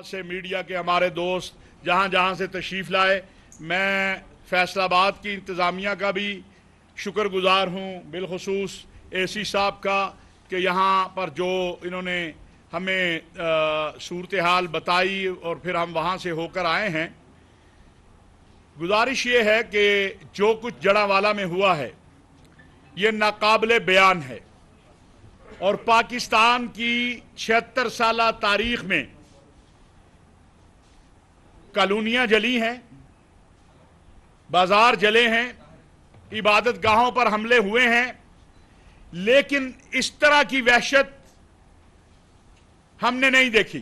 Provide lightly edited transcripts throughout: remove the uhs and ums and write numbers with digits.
से मीडिया के हमारे दोस्त जहां जहां से तशरीफ़ लाए, मैं फैसलाबाद की इंतज़ामिया का भी शुक्रगुजार हूं, बिलखुसूस एसी साहब का कि यहाँ पर जो इन्होंने हमें सूरत हाल बताई और फिर हम वहाँ से होकर आए हैं। गुजारिश ये है कि जो कुछ जड़ावाला में हुआ है ये नाकाबिले बयान है और पाकिस्तान की 76 साला तारीख में कॉलोनियां जली हैं, बाजार जले हैं, इबादत गाहों पर हमले हुए हैं, लेकिन इस तरह की वहशत हमने नहीं देखी।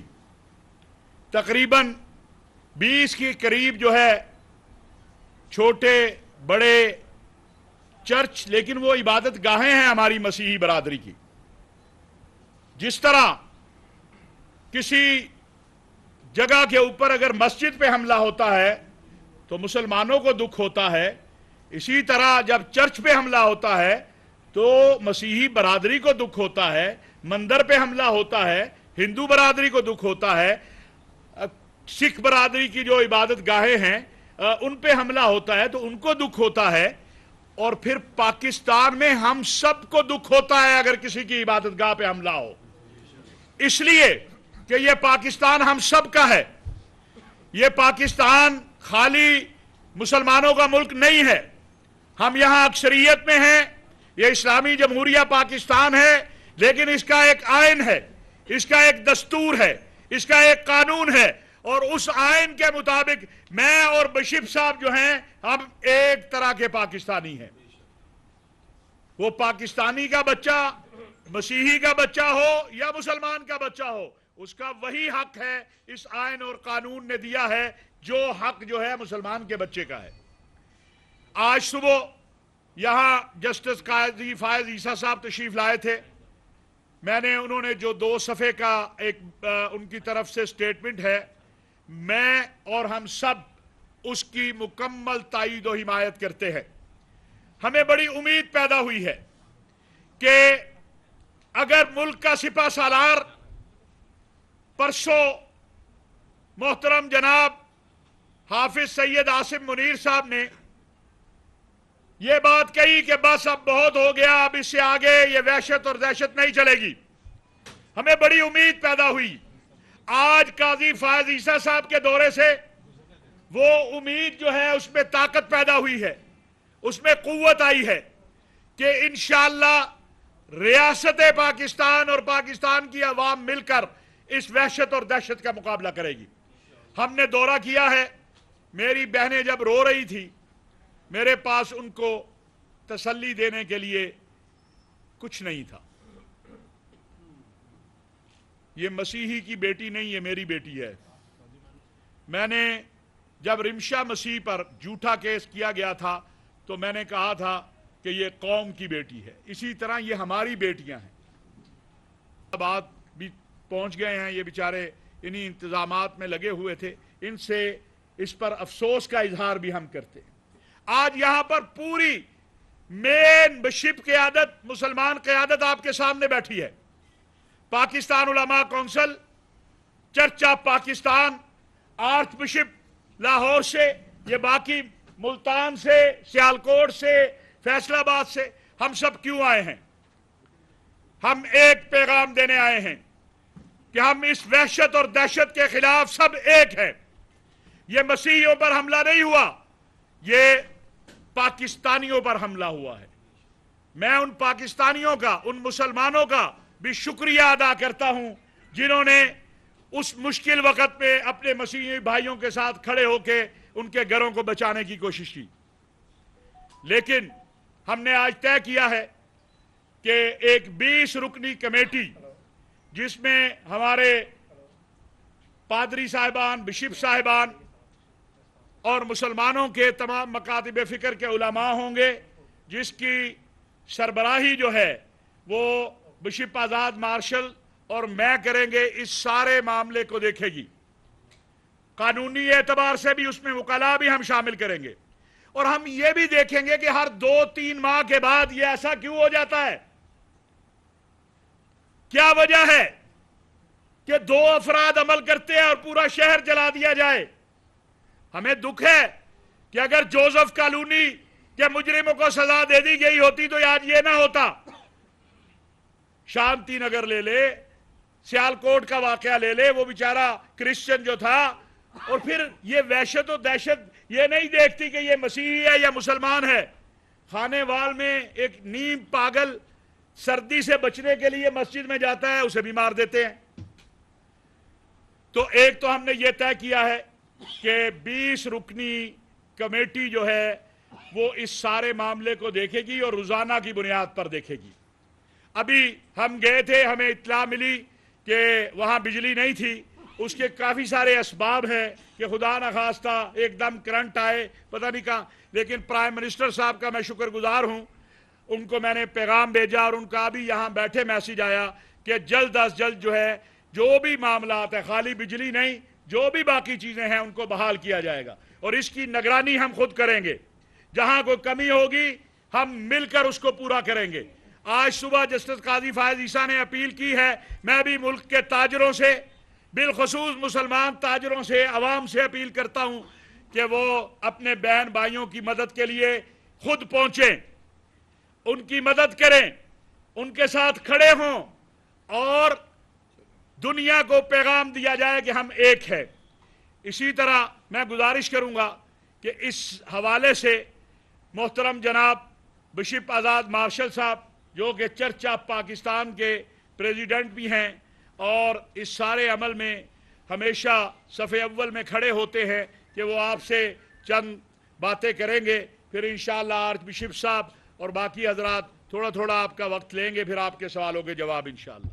तकरीबन 20 के करीब जो है छोटे बड़े चर्च, लेकिन वो इबादत गाहें हैं हमारी मसीही बरादरी की। जिस तरह किसी जगह के ऊपर अगर मस्जिद पे हमला होता है तो मुसलमानों को दुख होता है, इसी तरह जब चर्च पे हमला होता है तो मसीही बरादरी को दुख होता है। मंदिर पे हमला होता है, हिंदू बरादरी को दुख होता है। सिख बरादरी की जो इबादत गाहें हैं उन पे हमला होता है तो उनको दुख होता है। और फिर पाकिस्तान में हम सबको दुख होता है अगर किसी की इबादत गाह पे हमला हो, इसलिए कि ये पाकिस्तान हम सब का है। ये पाकिस्तान खाली मुसलमानों का मुल्क नहीं है, हम यहां अक्सरियत में हैं। ये इस्लामी जमहूरिया पाकिस्तान है, लेकिन इसका एक आइन है, इसका एक दस्तूर है, इसका एक कानून है और उस आइन के मुताबिक मैं और बशीर साहब जो हैं हम एक तरह के पाकिस्तानी हैं। वो पाकिस्तानी का बच्चा मसीही का बच्चा हो या मुसलमान का बच्चा हो, उसका वही हक है इस आइन और कानून ने दिया है जो हक जो है मुसलमान के बच्चे का है। आज सुबह यहां जस्टिस काजी फायज ईसा साहब तशरीफ लाए थे। उन्होंने जो 2 सफ़े का एक उनकी तरफ से स्टेटमेंट है, मैं और हम सब उसकी मुकम्मल तायीद और हिमायत करते हैं। हमें बड़ी उम्मीद पैदा हुई है कि अगर मुल्क का सिपा सालार परसों मोहतरम जनाब हाफिज सैयद आसिम मुनीर साहब ने यह बात कही कि बस अब बहुत हो गया, अब इससे आगे ये वहशत और दहशत नहीं चलेगी, हमें बड़ी उम्मीद पैदा हुई। आज काजी फायज ईसा साहब के दौरे से वो उम्मीद जो है उसमें ताकत पैदा हुई है, उसमें कुव्वत आई है कि इंशाअल्लाह रियासत पाकिस्तान और पाकिस्तान की अवाम मिलकर इस वहशत और दहशत का मुकाबला करेगी। हमने दौरा किया है, मेरी बहनें जब रो रही थी मेरे पास उनको तसल्ली देने के लिए कुछ नहीं था। ये मसीही की बेटी नहीं, ये मेरी बेटी है। मैंने जब रिमशा मसीह पर झूठा केस किया गया था तो मैंने कहा था कि ये कौम की बेटी है, इसी तरह ये हमारी बेटियां हैं। बात भी पहुंच गए हैं, ये बेचारे इन्हीं इंतजामात में लगे हुए थे, इनसे इस पर अफसोस का इजहार भी हम करते हैं। आज यहां पर पूरी मेन बिशप क़यादत, मुसलमान क़यादत आपके सामने बैठी है। पाकिस्तान उलमा council, church of Pakistan, arch bishop Lahore से, ये बाकी मुल्तान से, सियालकोट से, फैसलाबाद से, हम सब क्यों आए हैं? हम एक पैगाम देने आए हैं कि हम इस वहशत और दहशत के खिलाफ सब एक हैं। ये मसीहियों पर हमला नहीं हुआ, ये पाकिस्तानियों पर हमला हुआ है। मैं उन पाकिस्तानियों का, उन मुसलमानों का भी शुक्रिया अदा करता हूं जिन्होंने उस मुश्किल वक्त में अपने मसीही भाइयों के साथ खड़े होकर उनके घरों को बचाने की कोशिश की। लेकिन हमने आज तय किया है कि एक 20 रुकनी कमेटी, जिसमें हमारे पादरी साहिबान, बिशप साहिबान और मुसलमानों के तमाम मकातिब फ़िक्र के उलमा होंगे, जिसकी सरबराही जो है वो बिशप आज़ाद मार्शल और मैं करेंगे, इस सारे मामले को देखेगी। कानूनी एतबार से भी उसमें वकाला भी हम शामिल करेंगे और हम ये भी देखेंगे कि हर 2-3 माह के बाद ये ऐसा क्यों हो जाता है, क्या वजह है कि 2 अफराद अमल करते हैं और पूरा शहर जला दिया जाए। हमें दुख है कि अगर जोसेफ कॉलोनी के मुजरिमों को सजा दे दी गई होती तो आज ये ना होता। शांति नगर ले ले, सियालकोट का वाकया ले ले, वो बेचारा क्रिश्चियन जो था, और फिर ये वहशत और दहशत ये नहीं देखती कि ये मसीही है या मुसलमान है। खानेवाल में एक नीम पागल सर्दी से बचने के लिए मस्जिद में जाता है, उसे भी मार देते हैं। तो एक तो हमने ये तय किया है कि 20 रुकनी कमेटी जो है वो इस सारे मामले को देखेगी और रोजाना की बुनियाद पर देखेगी। अभी हम गए थे, हमें इत्तला मिली कि वहां बिजली नहीं थी। उसके काफी सारे असबाब हैं कि खुदा न खास्ता एकदम करंट आए, पता नहीं कहाँ। लेकिन प्राइम मिनिस्टर साहब का मैं शुक्रगुजार हूं, उनको मैंने पैगाम भेजा और उनका भी यहाँ बैठे मैसेज आया कि जल्द अज जल्द जो है जो भी मामला है, खाली बिजली नहीं, जो भी बाकी चीजें हैं उनको बहाल किया जाएगा और इसकी निगरानी हम खुद करेंगे। जहां कोई कमी होगी हम मिलकर उसको पूरा करेंगे। आज सुबह जस्टिस काजी फायज ईसा ने अपील की है, मैं भी मुल्क के ताजरों से, बिलखसूस मुसलमान ताजरों से, अवाम से अपील करता हूं कि वो अपने बहन भाइयों की मदद के लिए खुद पहुंचें, उनकी मदद करें, उनके साथ खड़े हों और दुनिया को पैगाम दिया जाए कि हम एक हैं। इसी तरह मैं गुजारिश करूंगा कि इस हवाले से मोहतरम जनाब बिशप आज़ाद मार्शल साहब, जो कि चर्च ऑफ पाकिस्तान के प्रेसिडेंट भी हैं और इस सारे अमल में हमेशा सफ़े अव्वल में खड़े होते हैं, कि वो आपसे चंद बातें करेंगे। फिर इंशाअल्लाह आर्च बिशप साहब और बाकी हजरात थोड़ा थोड़ा आपका वक्त लेंगे, फिर आपके सवालों के जवाब इंशाअल्लाह।